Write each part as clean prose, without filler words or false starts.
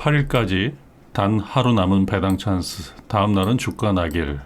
28일까지 단 하루 남은 배당 찬스. 다음 날은 주가 낙일.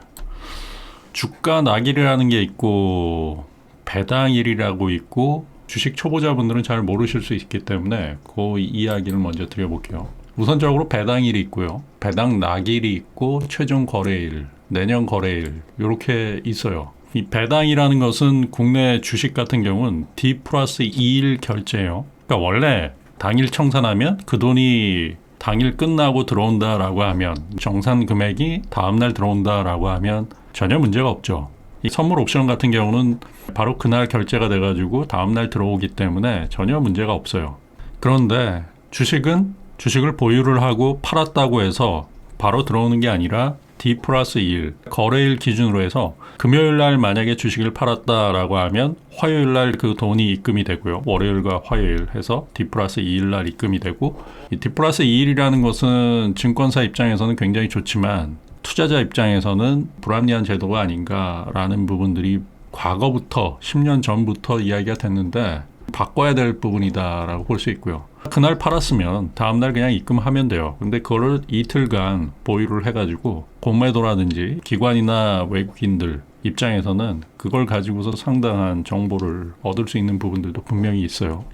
주가 낙일이라는 게 있고 배당일이라고 있고 주식 초보자분들은 잘 모르실 수 있기 때문에 그 이야기를 먼저 드려볼게요. 우선적으로 배당일이 있고요. 배당 낙일이 있고 최종 거래일, 내년 거래일 이렇게 있어요. 이 배당이라는 것은 국내 주식 같은 경우는 D+2일 결제예요. 그러니까 원래 당일 청산하면 그 돈이 당일 끝나고 들어온다라고 하면 정산 금액이 다음날 들어온다라고 하면 전혀 문제가 없죠. 이 선물 옵션 같은 경우는 바로 그날 결제가 돼가지고 다음날 들어오기 때문에 전혀 문제가 없어요. 그런데 주식을 보유를 하고 팔았다고 해서 바로 들어오는 게 아니라 D+2일 거래일 기준으로 해서 금요일 날 만약에 주식을 팔았다라고 하면 화요일 날 그 돈이 입금이 되고요. 월요일과 화요일 해서 D+2일 날 입금이 되고, 이 D+2일이라는 것은 증권사 입장에서는 굉장히 좋지만 투자자 입장에서는 불합리한 제도가 아닌가라는 부분들이 과거부터 10년 전부터 이야기가 됐는데 바꿔야 될 부분이다라고 볼 수 있고요. 그날 팔았으면 다음날 그냥 입금하면 돼요. 근데 그거를 이틀간 보유를 해가지고 공매도라든지 기관이나 외국인들 입장에서는 그걸 가지고서 상당한 정보를 얻을 수 있는 부분들도 분명히 있어요.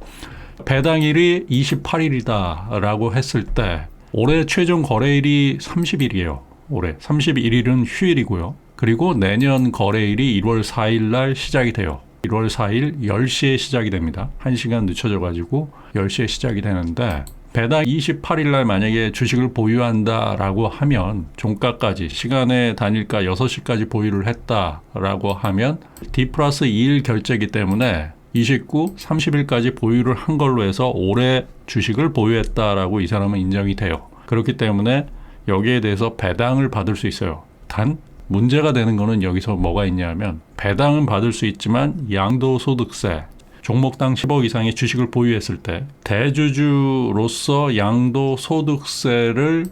배당일이 28일이다라고 했을 때 올해 최종 거래일이 30일이에요. 올해 31일은 휴일이고요. 그리고 내년 거래일이 1월 4일 날 시작이 돼요. 1월 4일 10시에 시작이 됩니다. 1시간 늦춰져가지고 10시에 시작이 되는데 배당 28일 날 만약에 주식을 보유한다라고 하면 종가까지 시간의 단일가 6시까지 보유를 했다라고 하면 D+2일 결제이기 때문에 29, 30일까지 보유를 한 걸로 해서 올해 주식을 보유했다라고 이 사람은 인정이 돼요. 그렇기 때문에 여기에 대해서 배당을 받을 수 있어요. 단 문제가 되는 거는 여기서 뭐가 있냐면 배당은 받을 수 있지만 양도소득세, 종목당 10억 이상의 주식을 보유했을 때 대주주로서 양도소득세를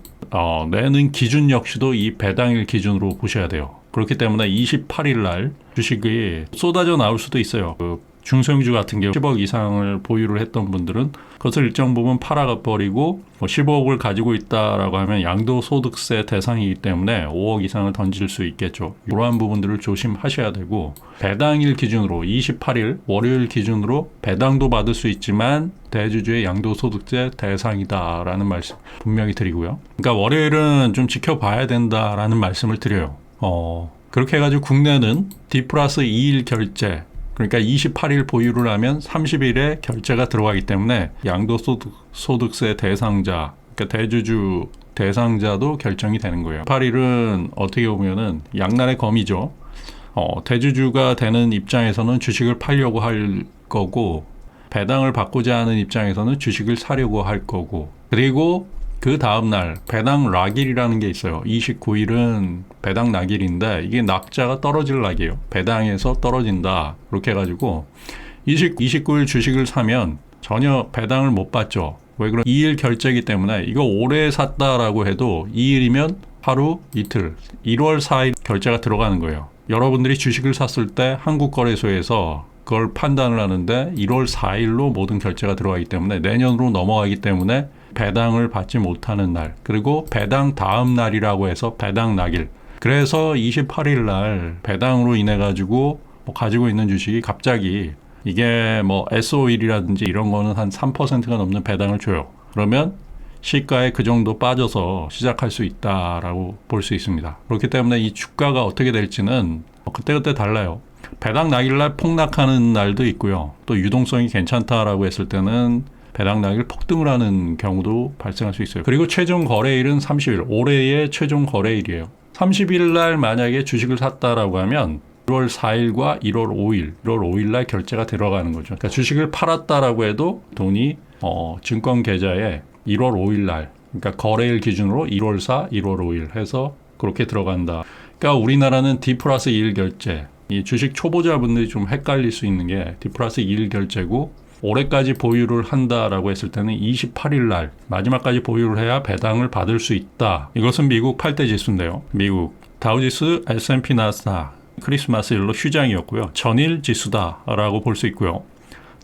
내는 기준 역시도 이 배당일 기준으로 보셔야 돼요. 그렇기 때문에 28일 날 주식이 쏟아져 나올 수도 있어요. 중소형주 같은 경우 10억 이상을 보유를 했던 분들은 그것을 일정 부분 팔아버리고 15억을 가지고 있다라고 하면 양도소득세 대상이기 때문에 5억 이상을 던질 수 있겠죠. 이러한 부분들을 조심하셔야 되고, 배당일 기준으로 28일 월요일 기준으로 배당도 받을 수 있지만 대주주의 양도소득세 대상이다라는 말씀 분명히 드리고요. 그러니까 월요일은 좀 지켜봐야 된다라는 말씀을 드려요. 그렇게 해가지고 국내는 D+2일 결제, 그러니까 28일 보유를 하면 30일에 결제가 들어가기 때문에 양도소득세 대상자, 그러니까 대주주 대상자도 결정이 되는 거예요. 28일은 어떻게 보면은 양날의 검이죠. 대주주가 되는 입장에서는 주식을 팔려고 할 거고, 배당을 받고자 하는 입장에서는 주식을 사려고 할 거고, 그리고 그 다음날 배당 낙일이라는 게 있어요. 29일은 배당 낙일인데 이게 낙자가 떨어질 낙이에요. 배당에서 떨어진다. 그렇게 해가지고 29일 주식을 사면 전혀 배당을 못 받죠. 왜 그런 2일 결제이기 때문에 이거 올해 샀다라고 해도 2일이면 하루 이틀 1월 4일 결제가 들어가는 거예요. 여러분들이 주식을 샀을 때 한국거래소에서 그걸 판단을 하는데 1월 4일로 모든 결제가 들어가기 때문에 내년으로 넘어가기 때문에 배당을 받지 못하는 날, 그리고 배당 다음 날이라고 해서 배당 낙일. 그래서 28일 날 배당으로 인해 가지고 가지고 있는 주식이 갑자기 이게 S5일이라든지 이런 거는 한 3%가 넘는 배당을 줘요. 그러면 시가에 그 정도 빠져서 시작할 수 있다라고 볼 수 있습니다. 그렇기 때문에 이 주가가 어떻게 될지는 그때그때 달라요. 배당 낙일날 폭락하는 날도 있고요. 또 유동성이 괜찮다라고 했을 때는 배당 낙일 폭등을 하는 경우도 발생할 수 있어요. 그리고 최종 거래일은 30일, 올해의 최종 거래일이에요. 30일 날 만약에 주식을 샀다라고 하면 1월 4일과 1월 5일 날 결제가 들어가는 거죠. 그러니까 주식을 팔았다라고 해도 돈이 증권 계좌에 1월 5일 날, 그러니까 거래일 기준으로 1월 4, 1월 5일 해서 그렇게 들어간다. 그러니까 우리나라는 D+2일 결제, 이 주식 초보자분들이 좀 헷갈릴 수 있는 게 D+2일 결제고, 올해까지 보유를 한다라고 했을 때는 28일 날 마지막까지 보유를 해야 배당을 받을 수 있다. 이것은 미국 8대 지수인데요. 미국 다우지수, S&P 나스닥 크리스마스 일로 휴장이었고요. 전일 지수다라고 볼 수 있고요.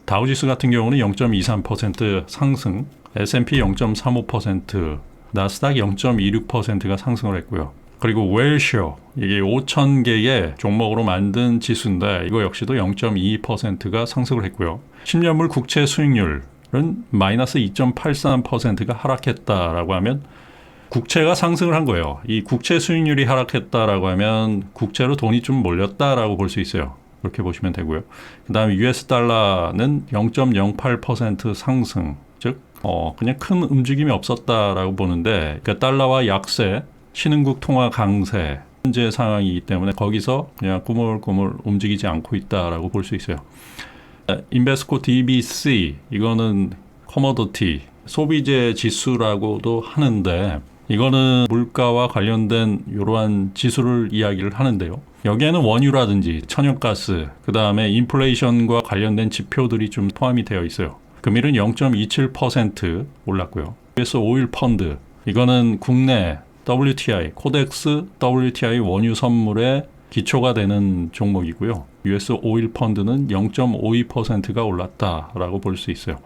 다우지수 같은 경우는 0.23% 상승, S&P 0.35% 나스닥 0.26%가 상승을 했고요. 그리고 웰쇼, 이게 5,000개의 종목으로 만든 지수인데 이거 역시도 0.22%가 상승을 했고요. 10년물 국채 수익률은 마이너스 2.83%가 하락했다라고 하면 국채가 상승을 한 거예요. 이 국채 수익률이 하락했다라고 하면 국채로 돈이 좀 몰렸다라고 볼 수 있어요. 그렇게 보시면 되고요. 그 다음에 US 달러는 0.08% 상승, 즉 그냥 큰 움직임이 없었다라고 보는데 그러니까 달러와 약세, 신흥국 통화 강세 현재 상황이기 때문에 거기서 그냥 꾸물꾸물 움직이지 않고 있다라고 볼 수 있어요. 인베스코 DBC 이거는 커머더티 소비재 지수라고도 하는데 이거는 물가와 관련된 이러한 지수를 이야기를 하는데요. 여기에는 원유라든지 천연가스, 그 다음에 인플레이션과 관련된 지표들이 좀 포함이 되어 있어요. 금일은 0.27% 올랐고요. US 오일 펀드, 이거는 국내 WTI, 코덱스 WTI 원유 선물의 기초가 되는 종목이고요. US 오일 펀드는 0.52%가 올랐다라고 볼 수 있어요.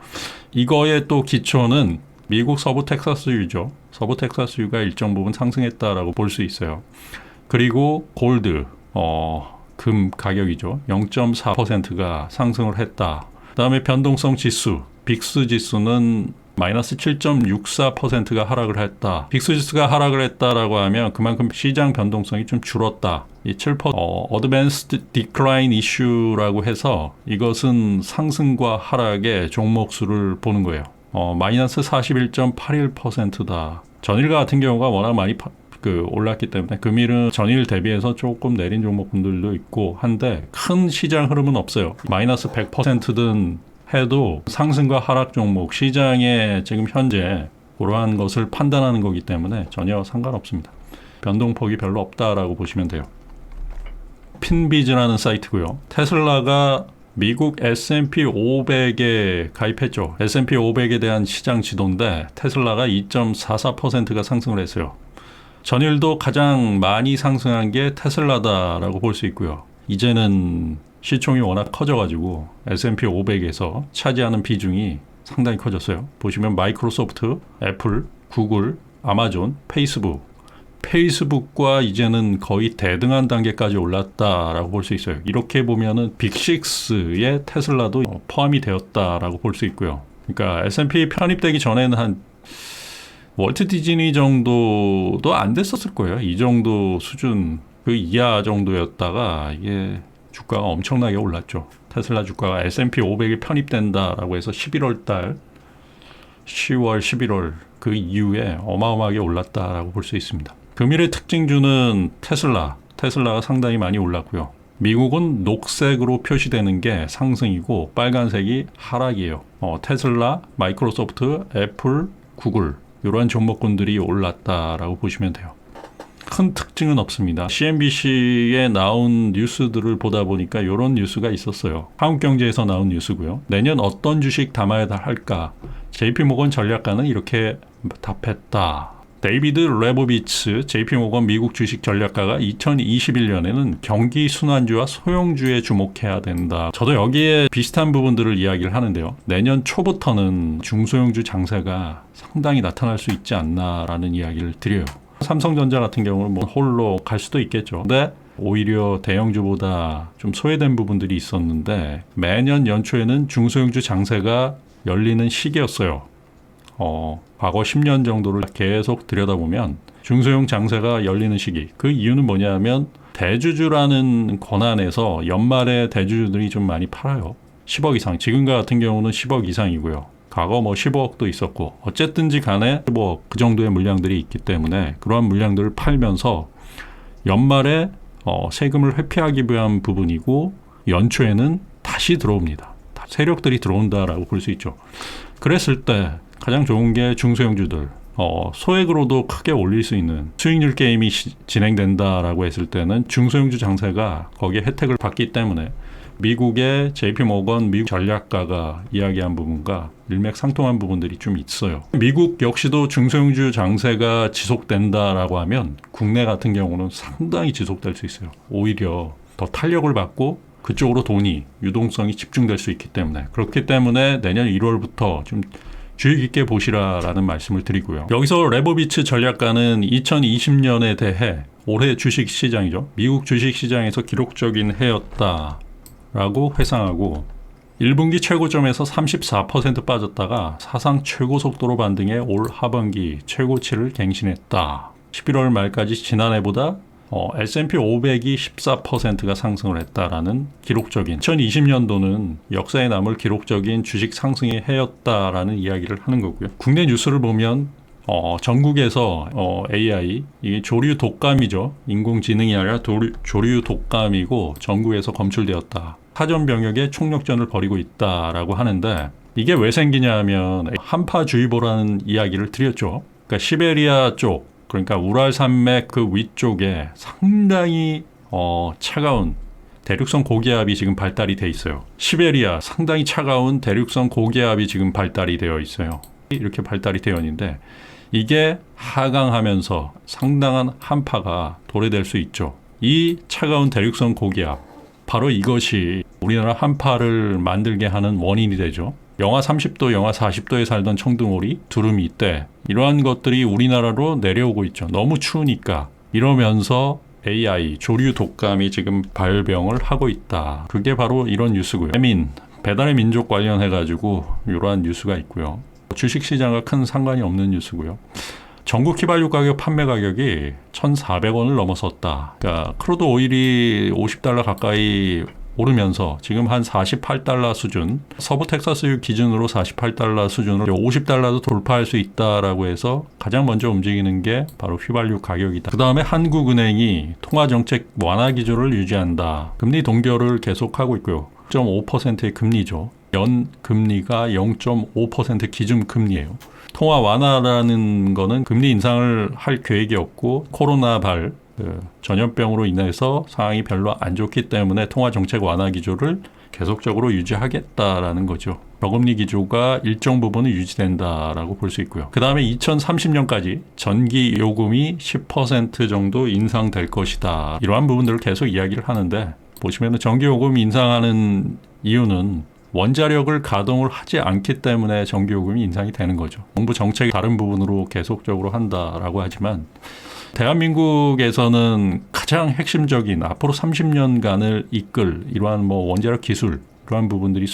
이거의 또 기초는 미국 서부 텍사스유죠. 서부 텍사스유가 일정 부분 상승했다라고 볼 수 있어요. 그리고 골드, 금 가격이죠. 0.4%가 상승을 했다. 그다음에 변동성 지수, 빅스 지수는 마이너스 7.64%가 하락을 했다. 빅스 지수가 하락을 했다라고 하면 그만큼 시장 변동성이 좀 줄었다. 이 7% Advanced Decline Issue라고 해서 이것은 상승과 하락의 종목 수를 보는 거예요. 마이너스 41.81%다. 전일 같은 경우가 워낙 많이 올랐기 때문에 금일은 전일 대비해서 조금 내린 종목분들도 있고 한데 큰 시장 흐름은 없어요. 마이너스 100%든 해도 상승과 하락 종목 시장에 지금 현재 그러한 것을 판단하는 거기 때문에 전혀 상관없습니다. 변동폭이 별로 없다라고 보시면 돼요. 핀비즈라는 사이트고요. 테슬라가 미국 S&P 500에 가입했죠. S&P 500에 대한 시장 지도인데 테슬라가 2.44%가 상승을 했어요. 전일도 가장 많이 상승한 게 테슬라다라고 볼 수 있고요. 이제는 시총이 워낙 커져가지고 S&P 500에서 차지하는 비중이 상당히 커졌어요. 보시면 마이크로소프트, 애플, 구글, 아마존, 페이스북과 이제는 거의 대등한 단계까지 올랐다라고 볼 수 있어요. 이렇게 보면은 빅6에 테슬라도 포함이 되었다라고 볼 수 있고요. 그러니까 S&P 편입되기 전에는 한 월트 디즈니 정도도 안 됐었을 거예요. 이 정도 수준 그 이하 정도였다가 이게 주가가 엄청나게 올랐죠. 테슬라 주가가 S&P 500에 편입된다라고 해서 11월 달 10월, 11월 그 이후에 어마어마하게 올랐다라고 볼 수 있습니다. 금일의 특징주는 테슬라가 상당히 많이 올랐고요. 미국은 녹색으로 표시되는 게 상승이고 빨간색이 하락이에요. 테슬라, 마이크로소프트, 애플, 구글 이러한 종목군들이 올랐다라고 보시면 돼요. 큰 특징은 없습니다. CNBC에 나온 뉴스들을 보다 보니까 이런 뉴스가 있었어요. 한국경제에서 나온 뉴스고요. 내년 어떤 주식 담아야 할까? JP모건 전략가는 이렇게 답했다. 데이비드 레보비츠 JP모건 미국 주식 전략가가 2021년에는 경기 순환주와 소형주에 주목해야 된다. 저도 여기에 비슷한 부분들을 이야기를 하는데요. 내년 초부터는 중소형주 장세가 상당히 나타날 수 있지 않나라는 이야기를 드려요. 삼성전자 같은 경우는 뭐 홀로 갈 수도 있겠죠. 근데 오히려 대형주보다 좀 소외된 부분들이 있었는데 매년 연초에는 중소형주 장세가 열리는 시기였어요. 과거 10년 정도를 계속 들여다보면 중소형 장세가 열리는 시기. 그 이유는 뭐냐면 대주주라는 권한에서 연말에 대주주들이 좀 많이 팔아요. 10억 이상. 지금 같은 경우는 10억 이상이고요. 과거 뭐 15억도 있었고 어쨌든지 간에 뭐 그 정도의 물량들이 있기 때문에 그러한 물량들을 팔면서 연말에 세금을 회피하기 위한 부분이고 연초에는 다시 들어옵니다. 세력들이 들어온다라고 볼 수 있죠. 그랬을 때 가장 좋은 게 중소형주들 소액으로도 크게 올릴 수 있는 수익률 게임이 진행된다라고 했을 때는 중소형주 장세가 거기에 혜택을 받기 때문에 미국의 JP모건 미국 전략가가 이야기한 부분과 일맥상통한 부분들이 좀 있어요. 미국 역시도 중소형주 장세가 지속된다라고 하면 국내 같은 경우는 상당히 지속될 수 있어요. 오히려 더 탄력을 받고 그쪽으로 돈이 유동성이 집중될 수 있기 때문에 그렇기 때문에 내년 1월부터 좀 주의 깊게 보시라라는 말씀을 드리고요. 여기서 레보비츠 전략가는 2020년에 대해 올해 주식시장이죠. 미국 주식시장에서 기록적인 해였다라고 회상하고 1분기 최고점에서 34% 빠졌다가 사상 최고 속도로 반등해 올 하반기 최고치를 갱신했다. 11월 말까지 지난해보다 S&P 500이 14%가 상승을 했다라는 기록적인 2020년도는 역사에 남을 기록적인 주식 상승의 해였다라는 이야기를 하는 거고요. 국내 뉴스를 보면 전국에서 AI 이게 조류 독감이죠. 인공지능이 아니라 조류 독감이고 전국에서 검출되었다. 사전 병역에 총력전을 벌이고 있다라고 하는데 이게 왜 생기냐 하면 한파주의보라는 이야기를 드렸죠. 그러니까 시베리아 쪽 그러니까 우랄 산맥 그 위쪽에 상당히 차가운 대륙성 고기압이 지금 발달이 돼 있어요. 시베리아 상당히 차가운 대륙성 고기압이 지금 발달이 되어 있어요. 이렇게 발달이 되어 있는데 이게 하강하면서 상당한 한파가 도래될 수 있죠. 이 차가운 대륙성 고기압 바로 이것이 우리나라 한파를 만들게 하는 원인이 되죠. 영하 30도, 영하 40도에 살던 청둥오리, 두루미 떼 이러한 것들이 우리나라로 내려오고 있죠. 너무 추우니까. 이러면서 AI, 조류 독감이 지금 발병을 하고 있다. 그게 바로 이런 뉴스고요. 배달의 민족 관련해가지고 이러한 뉴스가 있고요. 주식시장과 큰 상관이 없는 뉴스고요. 전국 휘발유 가격 판매 가격이 1,400원을 넘어섰다. 그러니까 크루드 오일이 $50 가까이 오르면서 지금 한 $48 수준, 서부 텍사스유 기준으로 $48 수준으로 $50도 돌파할 수 있다라고 해서 가장 먼저 움직이는 게 바로 휘발유 가격이다. 그 다음에 한국은행이 통화정책 완화 기조를 유지한다. 금리 동결을 계속하고 있고요. 0.5%의 금리죠. 연금리가 0.5% 기준금리예요. 통화 완화라는 거는 금리 인상을 할 계획이 없고 코로나발 전염병으로 인해서 상황이 별로 안 좋기 때문에 통화정책 완화 기조를 계속적으로 유지하겠다라는 거죠. 저금리 기조가 일정 부분은 유지된다라고 볼 수 있고요. 그 다음에 2030년까지 전기 요금이 10% 정도 인상될 것이다. 이러한 부분들을 계속 이야기를 하는데 보시면 전기 요금 인상하는 이유는 원자력을 가동을 하지 않기 때문에 전기요금이 인상이 되는 거죠. 정부 정책이 다른 부분으로 계속적으로 한다라고 하지만 대한민국에서는 가장 핵심적인 앞으로 30년간을 이끌 이러한 원자력 기술 이러한 부분들이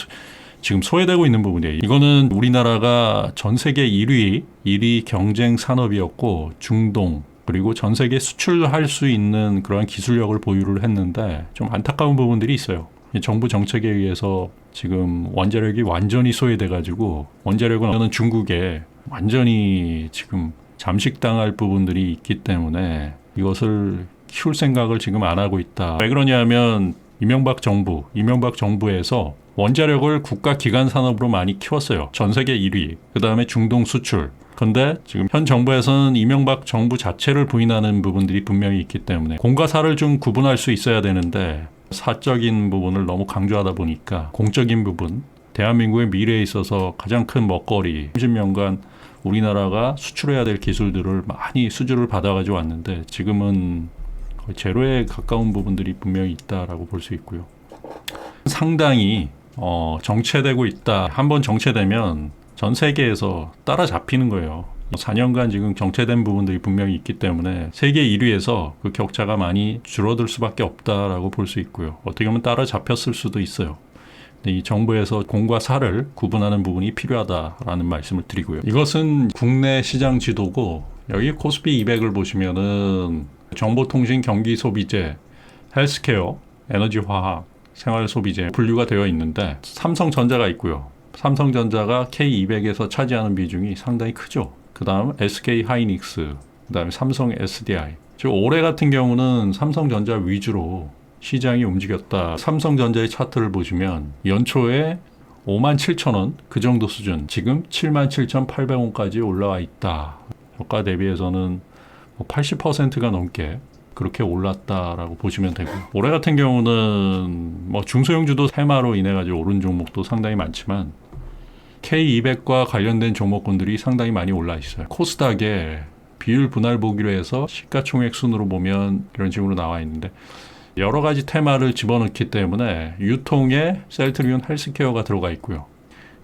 지금 소외되고 있는 부분이에요. 이거는 우리나라가 전 세계 1위 경쟁 산업이었고 중동 그리고 전 세계 수출할 수 있는 그러한 기술력을 보유를 했는데 좀 안타까운 부분들이 있어요. 정부 정책에 의해서 지금 원자력이 완전히 소외돼가지고 원자력은 중국에 완전히 지금 잠식당할 부분들이 있기 때문에 이것을 키울 생각을 지금 안 하고 있다. 왜 그러냐면 이명박 정부에서 원자력을 국가 기관 산업으로 많이 키웠어요. 전 세계 1위. 그 다음에 중동 수출. 근데 지금 현 정부에서는 이명박 정부 자체를 부인하는 부분들이 분명히 있기 때문에 공과 사를 좀 구분할 수 있어야 되는데 사적인 부분을 너무 강조하다 보니까 공적인 부분, 대한민국의 미래에 있어서 가장 큰 먹거리 30년간 우리나라가 수출해야 될 기술들을 많이 수주를 받아가지고 왔는데 지금은 거의 제로에 가까운 부분들이 분명히 있다라고 볼 수 있고요. 상당히 정체되고 있다. 한번 정체되면 전 세계에서 따라잡히는 거예요. 4년간 지금 정체된 부분들이 분명히 있기 때문에 세계 1위에서 그 격차가 많이 줄어들 수밖에 없다라고 볼 수 있고요. 어떻게 보면 따라잡혔을 수도 있어요. 이 정부에서 공과 사를 구분하는 부분이 필요하다라는 말씀을 드리고요. 이것은 국내 시장 지도고 여기 코스피 200을 보시면은 정보통신, 경기소비재, 헬스케어, 에너지화학, 생활소비재 분류가 되어 있는데 삼성전자가 있고요. 삼성전자가 K200에서 차지하는 비중이 상당히 크죠. 그 다음 SK하이닉스, 그 다음에 삼성 SDI. 즉 올해 같은 경우는 삼성전자 위주로 시장이 움직였다. 삼성전자의 차트를 보시면 연초에 57,000원 그 정도 수준, 지금 77,800원까지 올라와 있다. 저가 대비해서는 80%가 넘게 그렇게 올랐다라고 보시면 되고, 올해 같은 경우는 중소형주도 테마로 인해 가지고 오른 종목도 상당히 많지만 K200과 관련된 종목군들이 상당히 많이 올라 있어요. 코스닥에 비율 분할 보기로 해서 시가총액 순으로 보면 이런 식으로 나와 있는데 여러 가지 테마를 집어넣기 때문에 유통에 셀트리온 헬스케어가 들어가 있고요.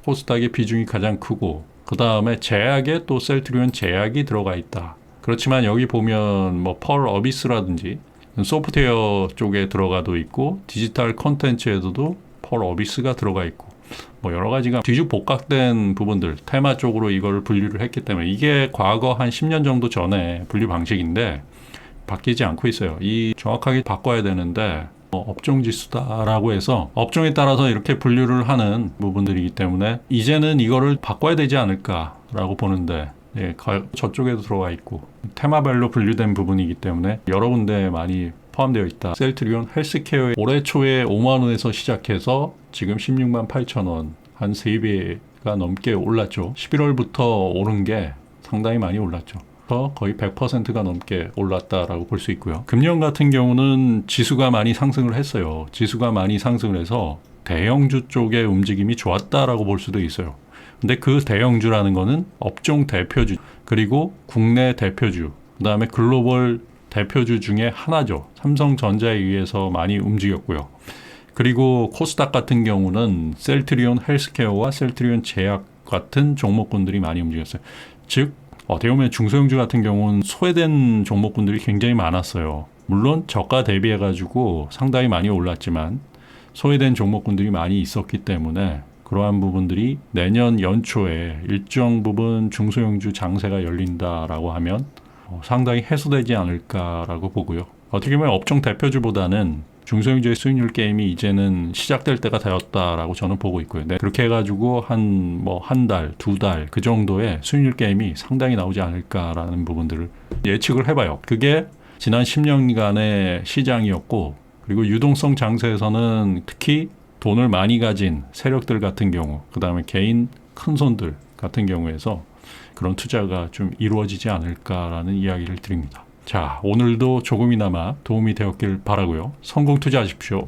코스닥의 비중이 가장 크고 그 다음에 제약에 또 셀트리온 제약이 들어가 있다. 그렇지만 여기 보면 뭐 펄 어비스라든지 소프트웨어 쪽에 들어가도 있고 디지털 콘텐츠에도 펄 어비스가 들어가 있고 뭐 여러 가지가 뒤죽복각된 부분들 테마 쪽으로 이걸 분류를 했기 때문에 이게 과거 한 10년 정도 전에 분류 방식인데 바뀌지 않고 있어요. 이 정확하게 바꿔야 되는데 업종 지수다라고 해서 업종에 따라서 이렇게 분류를 하는 부분들이기 때문에 이제는 이거를 바꿔야 되지 않을까라고 보는데 예, 저쪽에도 들어와 있고 테마별로 분류된 부분이기 때문에 여러 군데 많이 포함되어 있다. 셀트리온 헬스케어 올해 초에 5만 원에서 시작해서 지금 16만 8천 원, 한 3배가 넘게 올랐죠. 11월부터 오른 게 상당히 많이 올랐죠. 거의 100%가 넘게 올랐다라고 볼 수 있고요. 금년 같은 경우는 지수가 많이 상승을 했어요. 지수가 많이 상승을 해서 대형주 쪽의 움직임이 좋았다라고 볼 수도 있어요. 근데 그 대형주라는 거는 업종 대표주 그리고 국내 대표주 그다음에 글로벌 대표주 중에 하나죠. 삼성전자에 의해서 많이 움직였고요. 그리고 코스닥 같은 경우는 셀트리온 헬스케어와 셀트리온 제약 같은 종목군들이 많이 움직였어요. 즉 어떻게 보면 중소형주 같은 경우는 소외된 종목군들이 굉장히 많았어요. 물론 저가 대비해가지고 상당히 많이 올랐지만 소외된 종목군들이 많이 있었기 때문에 그러한 부분들이 내년 연초에 일정 부분 중소형주 장세가 열린다라고 하면 상당히 해소되지 않을까라고 보고요. 어떻게 보면 업종 대표주보다는 중소형주의 수익률 게임이 이제는 시작될 때가 되었다라고 저는 보고 있고요. 네, 그렇게 해가지고 한 달, 두 달 그 정도의 수익률 게임이 상당히 나오지 않을까라는 부분들을 예측을 해봐요. 그게 지난 10년간의 시장이었고 그리고 유동성 장세에서는 특히 돈을 많이 가진 세력들 같은 경우 그 다음에 개인 큰손들 같은 경우에서 그런 투자가 좀 이루어지지 않을까라는 이야기를 드립니다. 자, 오늘도 조금이나마 도움이 되었길 바라고요. 성공 투자하십시오.